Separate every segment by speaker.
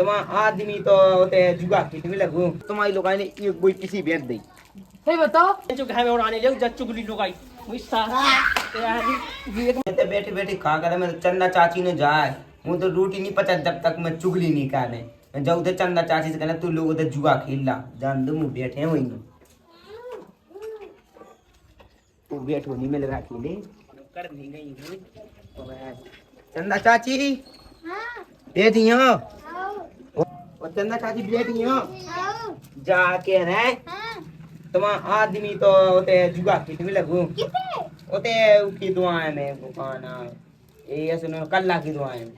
Speaker 1: तुम्हारा आदमी तो होते जुगा खेलने में लगो तुम्हारी लोग ने एक कोई किसी बेच दी
Speaker 2: सही बताओ जो घर में उड़ाने ले जब चुगली लुगाई वही सारा
Speaker 1: तो बैठे बैठे खा कर मैं चंदा चाची ने जाए मुझे तो रोटी नहीं पचा जब तक मैं चुगली नहीं करे मैं जाऊँ तो चंदा चाची से कहना तू लोग उधर जुआ खेल ला जान दो मुँह बैठे हैं वही तू बैठो नहीं मिल रहा खेले कर नहीं गई चंदा चाची बैठी हो और चंदा चाची बैठी हो जाके रहे तुम्हारा आदमी तो होते जुआ खेलने में लगो होते उसकी दुआएं में वो खाना ये सुनो कल्ला की दुआएं में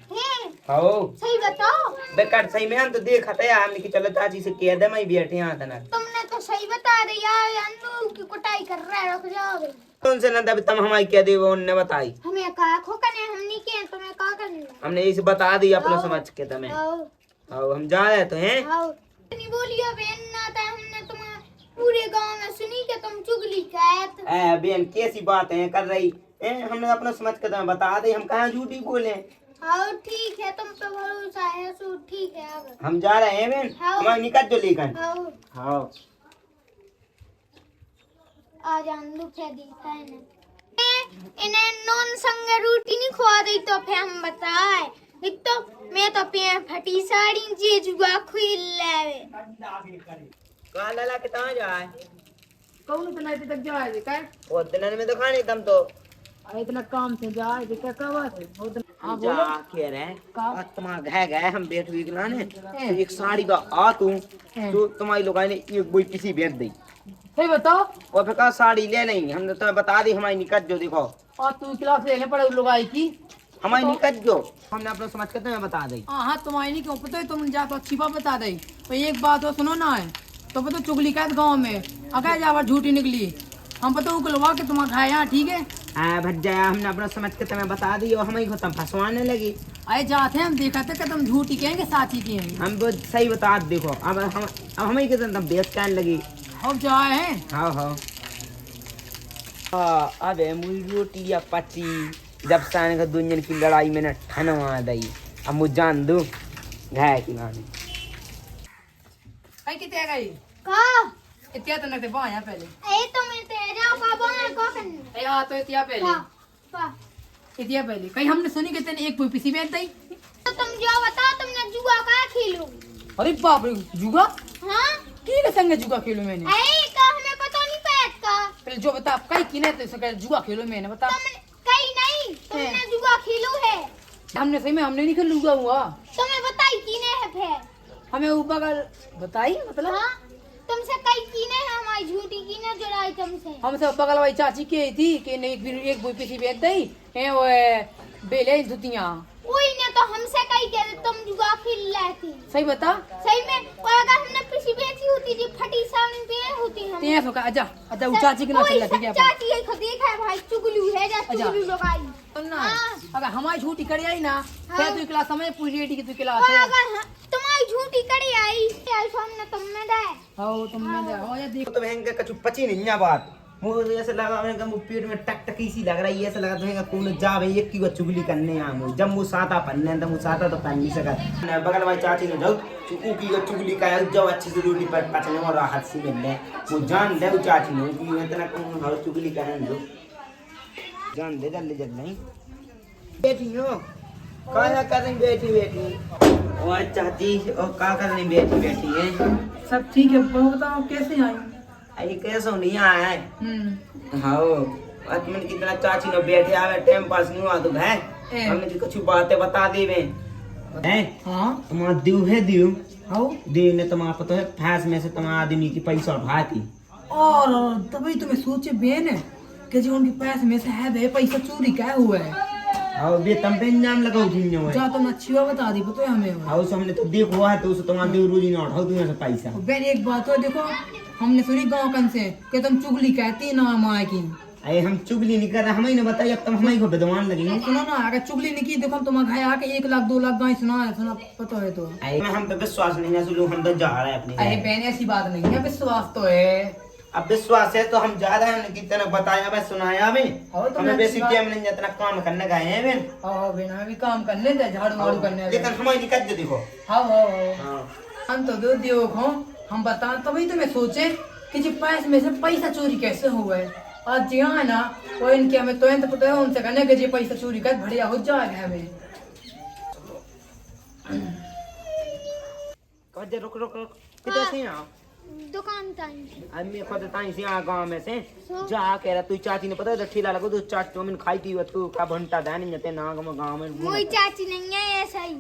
Speaker 1: हो
Speaker 3: सही बताओ
Speaker 1: बेकार सही में हम तो देखा था यार हमने कि चलो चाची से कह दे मैं बैठे यहाँ था ना
Speaker 3: तुमने तो सही बता दिया अंदर की कुटाई कर रहा है रुक जाओ
Speaker 1: कौन से नंदा तुम हमारी क्या दे वो उन्होंने बताई
Speaker 3: हमें कहा खोका ने हमने किया तुम्हें कहा करना
Speaker 1: हमने इसे बता दी अपना समझ के तुम्हें आओ हम जा रहे तो हैं
Speaker 3: नहीं बोलियो बहन ना था हमने तुम्हारे पूरे गांव में सुनी कि तुम चुगली कहत
Speaker 1: ए बहन कैसी बात है कर रही हमने अपना समझ के तुम्हें बता दे हम कहाँ झूठी बोले
Speaker 3: हाँ ठीक है तुम पे भरोसा है सो ठीक है अब
Speaker 1: हम जा रहे हैं बहन हमारे निकट जो लेकर हाँ
Speaker 3: आज आंदू क्या दिखा है ना इन्हें नॉन संग रोटी नहीं खवा दी तो फिर हम बताए एक तो मैं तो पे फटी साड़ी जे जुआ खुल लेवे
Speaker 1: कहाँ लाला के कहाँ जाए
Speaker 2: कौन इतना इतने तक जाए क्या
Speaker 1: वो दिन में तो खाने तुम तो
Speaker 2: इतना काम से जाए क्या कब है हाँ
Speaker 1: जा
Speaker 2: बोलो
Speaker 1: कह रहे आज तुम्हारा घर गए हम बैठ हुई लाने तो एक साड़ी का आ तू तो तुम्हारी लोग ने एक कोई किसी बेच दी
Speaker 2: सही बताओ
Speaker 1: और फिर कहा साड़ी ले नहीं हमने तुम्हें बता दी हमारी निकट जो देखो
Speaker 2: और तू क्लास लेने पड़े लोग आई की
Speaker 1: हमारी निकट जो हमने अपना समझ के तुम्हें बता दी
Speaker 2: हाँ तुम्हारी नहीं क्यों पता है तुम जा तो अच्छी बात बता दे तो एक बात हो सुनो ना है तो पता चुगली कैद गाँव में अगर जावर झूठी निकली हम पता उकलवा के तुम्हारा खाए यहाँ ठीक है
Speaker 1: भज्जा हमने अपना समझ के तुम्हें बता दी और हमें तुम फंसवाने लगी
Speaker 2: अरे जाते हैं हम देखा था कि तुम झूठी कहेंगे साची कहेंगे
Speaker 1: हम वो सही बता देखो अब हमें के तुम बेच कहने लगी
Speaker 2: अब जाए हैं
Speaker 1: हाँ अबे मुझे रोटी या पची जब साने का दुनिया की लड़ाई में न ठनवा दई अब मुझे जान दो घाय की गानी
Speaker 2: कहीं कितने गई
Speaker 3: का
Speaker 2: इतिया तो नकते बाया पहले
Speaker 3: ए तो मैं तेरे जाओ का बोल को करना
Speaker 2: ए हाँ तो इतिया पहले
Speaker 3: पा
Speaker 2: इतिया पहले कहीं हमने सुनी कि तेने एक पीसी बेच दी
Speaker 3: तो तुम जो बताओ तुमने जुआ का खेलो
Speaker 2: अरे बाप रे जुगा
Speaker 3: हां
Speaker 2: की के संग जुगा खेलो मैंने
Speaker 3: ए का हमें पता नहीं पैत का
Speaker 2: पहले जो बता कहीं किने तो सके जुगा खेलो मैंने बता
Speaker 3: तुमने कहीं नहीं तुमने जुआ खेलो है
Speaker 2: हमने सही में हमने नहीं खेलूंगा हुआ
Speaker 3: तुम्हें बताई किने है फिर
Speaker 2: हमें ऊपर का बताई मतलब
Speaker 3: हां तुमसे कई कीने है हमारी झूठी कीने जुड़ाई तुमसे
Speaker 2: हमसे बगल वाली चाची के थी कि नहीं एक बुई पीसी बेच दी है वो बेले धुतियां
Speaker 3: वही ने तो हमसे कई कह तुम जुआ खेल लेती
Speaker 2: सही बता
Speaker 3: सही में और अगर हमने पीसी बेची होती जी फटी सामने पे होती हम
Speaker 2: तेरे का आजा आजा वो चाची के ना चल ठीक है
Speaker 3: चाची ये को देखा है भाई चुगलू है जा चुगलू लगाई
Speaker 2: ना अगर हमारी झूठी कड़ी आई ना फिर तू क्लास समय पूरी रेडी की तू क्लास है
Speaker 3: अगर तुम्हारी झूठी कड़ी आई सामने तुम में दे
Speaker 2: हां तुम में दे हो जा देख
Speaker 1: तो बहन का कछु पची नहीं है बात मुझे ऐसा लगा मैं मुझे पेट में टक टकी सी लग रही है ऐसा लगा तुम्हें कौन जा भाई एक की को चुगली करने आ मुझे जब मुझे साता पन्ने तो मुझे साता तो पहन नहीं सका बगल वाली चाची ने जाओ ऊ की को चुगली का जाओ अच्छी से रोटी पर पचने और राहत से मिल ले वो जान दे चाची ने कि इतना कौन हर चुगली करने दो जान दे जल्दी जल्दी नहीं बैठी हो क्या कर रही बैठी ओ चाची ओ क्या कर रही बैठी है
Speaker 2: सब ठीक है बताओ कैसे आई
Speaker 1: अरे कैसे नहीं आया है हाँ मैंने कितना चाची ने बैठे आवे टाइम पास नहीं हुआ तो है हमने की कुछ बातें बता दी वे हैं
Speaker 2: हां
Speaker 1: तुम्हारा दीव है दीव
Speaker 2: हां
Speaker 1: दीव ने तुम्हारा पता है फैस में से तुम्हारा आदमी की पैसा भाती
Speaker 2: और तभी तुम्हें सोचे बेन कि जो उनके पैसे में से है बे पैसा चोरी क्या हुआ है
Speaker 1: और बे तम पे नाम लगाओ झिन्ने हुए
Speaker 2: जा तुम अच्छी बात बता दी पता है हमें
Speaker 1: हाउ हमने तो देख हुआ है तो उसे तुम्हारा दीव रोजी ना उठाओ तुम्हें से पैसा
Speaker 2: बेन एक बात है देखो हमने सुनी गांव कन से कि तुम चुगली कहती ना माँ की
Speaker 1: अरे हम चुगली नहीं कर रहे हमें ना बताइए अब तुम हमें को विद्वान लगेंगे
Speaker 2: सुनो ना अगर चुगली नहीं की देखो तुम घर आके 1 लाख 2 लाख गाय सुना पता है तो
Speaker 1: अरे हम पे विश्वास नहीं है हम तो जा रहे हैं अपने
Speaker 2: अरे बहन ऐसी बात नहीं है विश्वास तो है
Speaker 1: अब विश्वास है तो हम जा रहे हैं, कितना बताया मैं सुनाया भी।
Speaker 2: हाँ, तो
Speaker 1: हमें
Speaker 2: मैं
Speaker 1: बेसी
Speaker 2: बात-
Speaker 1: टाइम नहीं, जितना काम करने गए हैं बहन।
Speaker 2: हाँ बिना भी काम करने थे, झाड़ू वाड़ू करने
Speaker 1: लेकिन हमारी दिक्कत जो देखो।
Speaker 2: हाँ हाँ
Speaker 1: हाँ
Speaker 2: हम तो दो दियो को हम बता, तभी तो मैं सोचे कि जी पैसे में से पैसा चोरी कैसे हुआ है। आज जी हाँ ना वो इनके हमें तो पता है उनसे कहने के जी पैसा चोरी कर बढ़िया हो जाएगा हमें।
Speaker 1: कब रुक रुक रुक किधर से यहाँ
Speaker 3: दुकान ताई
Speaker 1: अब मैं खुद ताई से यहाँ गाँव में से
Speaker 3: सो?
Speaker 1: जा कह रहा तू चाची ने पता है ठेला लगो तो चाट चौमिन खाई थी तू का भंटा था नहीं जाते नाग में गाँव में।
Speaker 3: मोई चाची नहीं है ऐसा ही,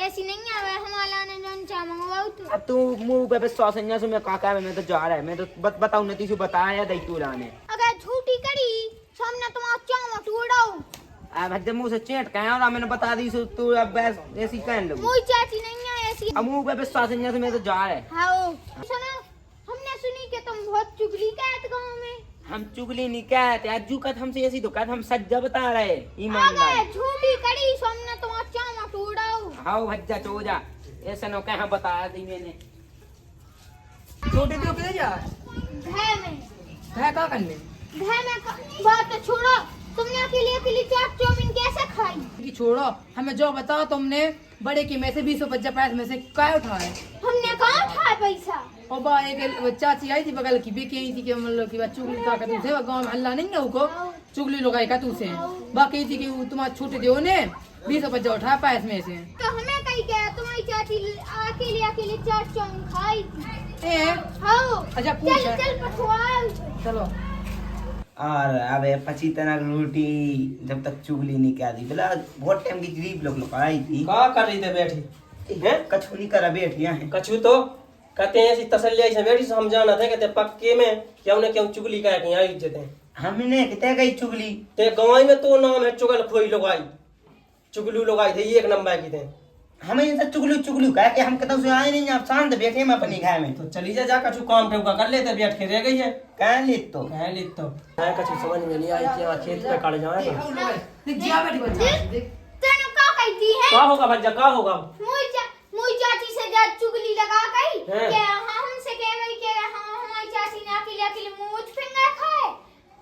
Speaker 3: ऐसी नहीं है वे हमारा ने जोन चा मंगवाऊ तो।
Speaker 1: अब तू मुंह पे विश्वास है से मैं काका है मैं तो जा रहा है मैं तो बताऊँ नहीं तू बताया दई तू लाने
Speaker 3: अगर झूठी करी सामने तुम चाव टूड़ाऊ।
Speaker 1: अब जब मुंह से चेट कहे और मैंने बता दी सो तू अब बस ऐसी कह लो।
Speaker 3: मोई चाची नहीं है ऐसी।
Speaker 1: अब मुंह पे विश्वास है से मैं तो जा रहा है।
Speaker 3: हाँ सुनो, हमने सुनी कि तुम बहुत चुगली कहते गाँव में।
Speaker 1: हम चुगली नहीं कहते अज्जू का हमसे ऐसी तो कहते हम सज्जा बता रहे ईमानदार।
Speaker 3: अगर झूठी करी सामने तुम चाव टूड़ाऊ।
Speaker 1: हाँ भज्जा चो जा ऐसा न कहा बताया दी मैंने।
Speaker 2: छोटे तो किधर जा
Speaker 3: घर में
Speaker 2: है का करने
Speaker 3: बात तो छोड़ो, तुमने अकेले चाट चाउमीन कैसे खाई?
Speaker 2: कि छोड़ो हमें जो बताओ तुमने बड़े की में से 20-50 पैसे में से क्या उठाए।
Speaker 3: हमने कहाँ उठाया पैसा?
Speaker 2: और बा एक चाची आई थी बगल की बेटी आई थी कि मतलब कि चुगली का तू से गांव में हल्ला नहीं है उको चुगली लगाई का तू से बाकी थी कि तुम्हारे छोटे देव ने 20-50 उठाया पैसे में से।
Speaker 3: तो हमें कहीं क्या तुम्हारी चाची अकेले चाट चाउमीन खाई थी।
Speaker 2: ए
Speaker 3: हाँ
Speaker 2: अच्छा
Speaker 3: चल
Speaker 2: पूछ
Speaker 3: चल पठवा
Speaker 2: चलो
Speaker 1: और अब पची तना रोटी जब तक चुगली नहीं क्या दी बोला बहुत टाइम की गरीब लोग आई थी
Speaker 4: का कर रही थे बैठी हैं?
Speaker 1: कछु नहीं करा बैठिया है।
Speaker 4: कछु तो कहते हैं ऐसी तसल्ली से बैठी से हम जाना थे कहते पक्के में क्यों न क्यों चुगली का यहाँ इज्जत है।
Speaker 1: हमने कितने गई चुगली
Speaker 4: ते गवाई में तो नाम है चुगल खोई लोगाई चुगलू लोगाई थे एक नंबर की थे।
Speaker 1: हमें इनसे चुगलू चुगलू कह के हम कहते आए नहीं आप शांत बैठे हम अपनी घर में
Speaker 4: तो चली जा कछु काम ठेका कर लेते बैठ के रह गई है
Speaker 1: कह ले तो
Speaker 4: कह ले तो है कछु समझ में नहीं आई कि यहाँ खेत पे काट जाए
Speaker 2: देख जिया बैठी बच्चा देख
Speaker 3: तेने का कहती है?
Speaker 4: का होगा भज्जा का होगा
Speaker 3: मुई चाची से जा चुगली लगा गई
Speaker 4: हैं?
Speaker 3: क्या हमसे कह गई कि हमारी चाची ने अकेले मुंह फिंगर खाए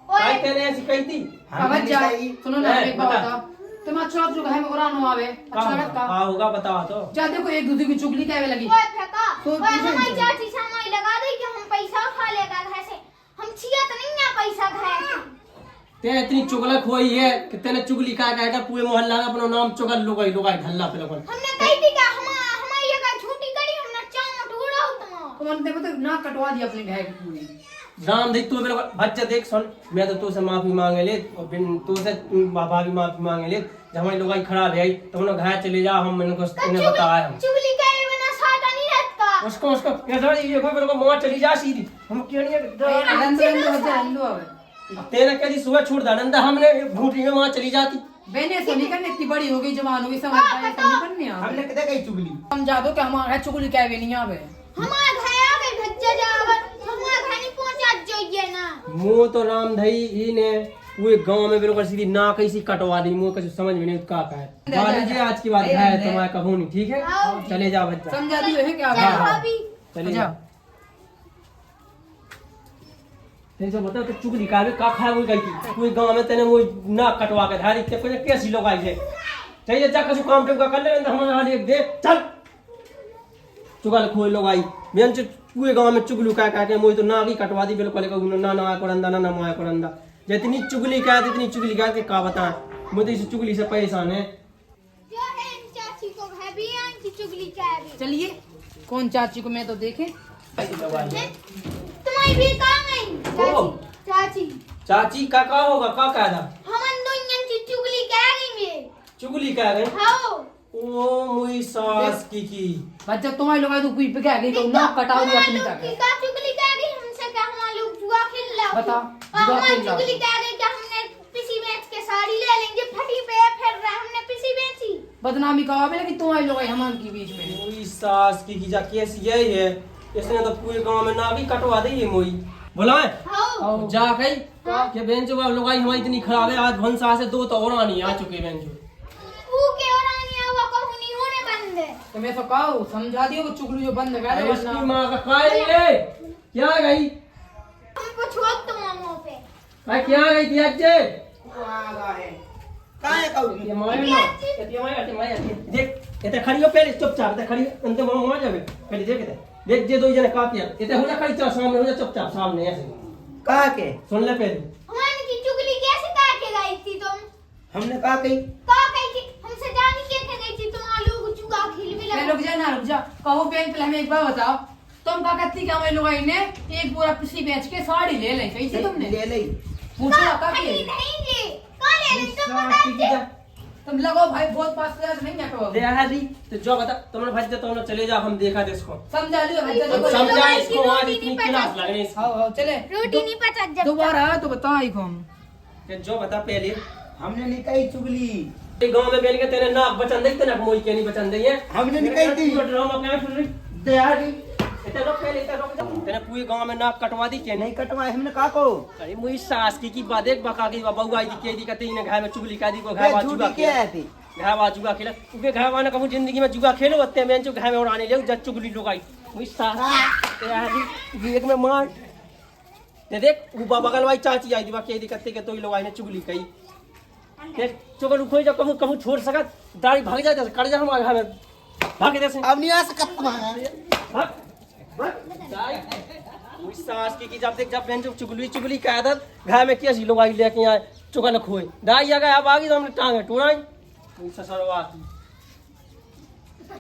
Speaker 4: काय
Speaker 3: और
Speaker 4: कहने ऐसी कही थी
Speaker 2: अब जा सुनो ना
Speaker 4: है,
Speaker 2: एक बात
Speaker 4: बता।
Speaker 2: बता तुम अच्छा जो है कुरान में आवे
Speaker 4: का
Speaker 2: अच्छा लगता
Speaker 4: होगा बताओ तो
Speaker 2: जा देखो एक दूसरे की चुगली क्या लगी
Speaker 3: ओए फेंका
Speaker 2: तो
Speaker 3: और
Speaker 2: तुझे
Speaker 3: हमारी
Speaker 2: तो-
Speaker 3: चाची से हमारी लगा दी कि हम पैसा खा लेगा घर से। हम छिया तो नहीं है पैसा खाए।
Speaker 4: ते इतनी चुगलक हुई है कि तेने चुगली का कहेगा पूरे मोहल्ला में अपना नाम चुगल लोगाई लोगाई ढल्ला पे लोगन
Speaker 3: हमने कही थी कि हमारी अगर झूठी करी हमने चाव ढूंढा तुम।
Speaker 2: तो मैंने देखो तो ना कटवा दिया अपने घर की पूरी
Speaker 4: राम देख तू मेरे को बच्चा देख सुन मैं तो तुझसे माफी मांगे ले और बिन तुझसे बाबा की माफी मांगे ले जब हमारी लोगाई खराब है तो उन्हें घर चले जा हम इनको इन्हें बताया हम
Speaker 3: चुगली करे बिना साटा नहीं रहता।
Speaker 4: उसको उसको ये कोई मेरे को मार चली जा सीधी हम क्यों नहीं तेरे कह दी सुबह छूट दानंदा हमने भूटी में वहां चली जाती
Speaker 2: बहने ऐसा नहीं करने इतनी बड़ी हो गई जवान हो गई समझ ऐसा नहीं करने
Speaker 1: हमने कितने गई चुगली
Speaker 2: समझा दो कि हमारा चुगली क्या भी नहीं आवे
Speaker 3: हमारा घर आ गए भज्जा जावर हमारा घर नहीं पहुंचा जाइए ना।
Speaker 4: मुंह तो राम धई ही ने पूरे गांव में बिल्कुल सीधी ना कैसी कटवा दी मुंह कुछ समझ में नहीं का है मान लीजिए आज की बात है तुम्हारा कहूं नहीं ठीक है चले जा बच्चा
Speaker 2: समझा दियो है क्या
Speaker 3: चल भाभी
Speaker 4: चले
Speaker 2: जा
Speaker 4: जा तेरे से बता तो चुगली का का खाया हुई गई थी पूरे गांव में तेने वो ना कटवा के धारी के कोई कैसी लोग आई है चाहिए जा कुछ काम टेम का कर ले हमारे हाल एक दे चल चुगल खोई लोग आई बेंच पूरे गांव में चुगलू का के मुझे तो ना भी कटवा दी बिल्कुल ना ना करंदा ना माया करंदा जितनी चुगली का इतनी चुगली का बता मुझे इस चुगली से परेशान है
Speaker 3: जो है इन चाची को घर भी आई की चुगली क्या है।
Speaker 2: चलिए कौन चाची को मैं तो देखे
Speaker 3: तुम्हारी भी कहाँ गई
Speaker 4: ओ।
Speaker 3: चाची?
Speaker 4: चाची का होगा का था
Speaker 3: हमन दुनिया की चुगली कह रही है।
Speaker 4: चुगली का गए
Speaker 3: हाँ
Speaker 4: ओ मुई सास की
Speaker 2: बच्चा तुम्हारे लोग तो कोई पे क्या गई तो ना कटाओ दिया अपनी
Speaker 3: हमारे लोग
Speaker 2: तक
Speaker 3: की का चुगली कह रही हमसे क्या हमारे लोग जुआ खेल रहा
Speaker 2: बता,
Speaker 3: और
Speaker 2: जुआ
Speaker 3: हमारी
Speaker 2: खेल रहा।
Speaker 3: चुगली कह रही कि हमने पिसी बेच के साड़ी ले लेंगे फटी पे फिर रहा हमने पिसी बेची।
Speaker 2: बदनामी कहा भी लेकिन तुम्हारे लोग हमान की बीच में
Speaker 4: मुई सास की जा केस यही है इसने तो पूरे गांव में नागी कटवा दी है मुई बुलाए
Speaker 3: हाँ
Speaker 4: जा गई के बेंचो का लोगाई हमारी इतनी खराब है आज भंसा से 2 तो और आनी आ चुके बेंचो
Speaker 3: वो के और आनी हुआ कहूं नहीं होने बंद है।
Speaker 2: तो मैं तो कहा समझा दियो वो चुगली जो बंद कर दो
Speaker 4: इसकी
Speaker 2: वरना
Speaker 4: मां का काय रे क्या गई
Speaker 3: हमको छोड़ दो मामों पे।
Speaker 4: भाई क्या गई थी आज जे
Speaker 1: वो आ गया है कहाँ है कहू
Speaker 4: ये मारे ना ये मारे देख ये खड़ी हो पहले चुपचाप ते खड़ी अंत मां जावे पहले देख जे दो जने कापिया ये हो जा खड़ी चल सामने हो जा चुपचाप सामने ऐसे
Speaker 1: कहा के
Speaker 4: सुन ले पहले
Speaker 3: हमारी की चुगली कैसे करके गई थी तुम?
Speaker 1: हमने कहा कही
Speaker 3: कहा गई थी हमसे जानी कैसे गई थी? तुम आलू को चुगा खिल भी
Speaker 2: ए,
Speaker 3: लगा।
Speaker 2: रुक जा ना रुक जा। कहो बहन पहले हमें एक बात बताओ, तुम का कत्ती का हमारे लोग ने एक पूरा पिसी बेच के साड़ी ले ली सही थी तुमने?
Speaker 1: ले ले
Speaker 2: पूछो ना
Speaker 3: कहा
Speaker 2: कब
Speaker 3: नहीं ले कहा ले ली तुम
Speaker 1: साथी की
Speaker 3: बताते।
Speaker 1: जा-
Speaker 2: तुम लगो भाई बहुत पास से नहीं क्या कहो
Speaker 4: दे हाजी तो जो बता तुमने भाई तो हम चले जाओ हम देखा दे इसको
Speaker 2: समझा लियो भाई
Speaker 3: हम
Speaker 2: चलो
Speaker 4: समझा
Speaker 3: लोग
Speaker 4: इसको
Speaker 3: की
Speaker 4: आज
Speaker 3: रोटी
Speaker 4: इतनी
Speaker 3: नहीं
Speaker 4: क्लास
Speaker 3: पचाती।
Speaker 4: लगने इसको
Speaker 2: आओ आओ चले
Speaker 3: रोटी नहीं पचा जब
Speaker 2: दोबारा तो बताओ ही हम
Speaker 4: कि जो बता पहले
Speaker 1: हमने नहीं कही चुगली
Speaker 4: ये गांव में बेन के तेरे नाक बचन दे तेरे मोई के नहीं बचन दे ये
Speaker 1: हमने नहीं कही थी
Speaker 4: ड्रामा क्या सुन रही
Speaker 1: दयारी
Speaker 4: इतने लोग पहले इतने लोग तेरे पूरे गांव में नाक कटवा दी के नहीं
Speaker 1: नहीं कटवाए हमने कहा को
Speaker 4: अरे मुई सास की बात एक बका की बबुआ दी के दी कहते इन्हें घर में चुगली का दी को घर बाजू
Speaker 1: झूठी क्या है थी
Speaker 4: घर बाजू जुआ खेला उबे घर वाला कहूं जिंदगी में जुआ खेलो अत्ते में जो घर में उड़ाने ले जब चुगली लोग आई मुई सास तेरा हाजी एक में मार ते देख वो बगल वाली चाची आई दी के दी कहते के तो लोग आई ने चुगली कही देख चुगल खोई जब कहूं कहूं छोड़ सकत दाढ़ी भाग जाए कर जा हमारे घर में भाग दे से
Speaker 1: अब नहीं आ सकता तुम्हारा
Speaker 4: सास की जब देख जब बहन चुगली चुगली का आदत घर में कैसी लोग आई लेके आए चुगल खोए दाई जगह अब आ गई तो हमने टांगे टूराई ससुरवा की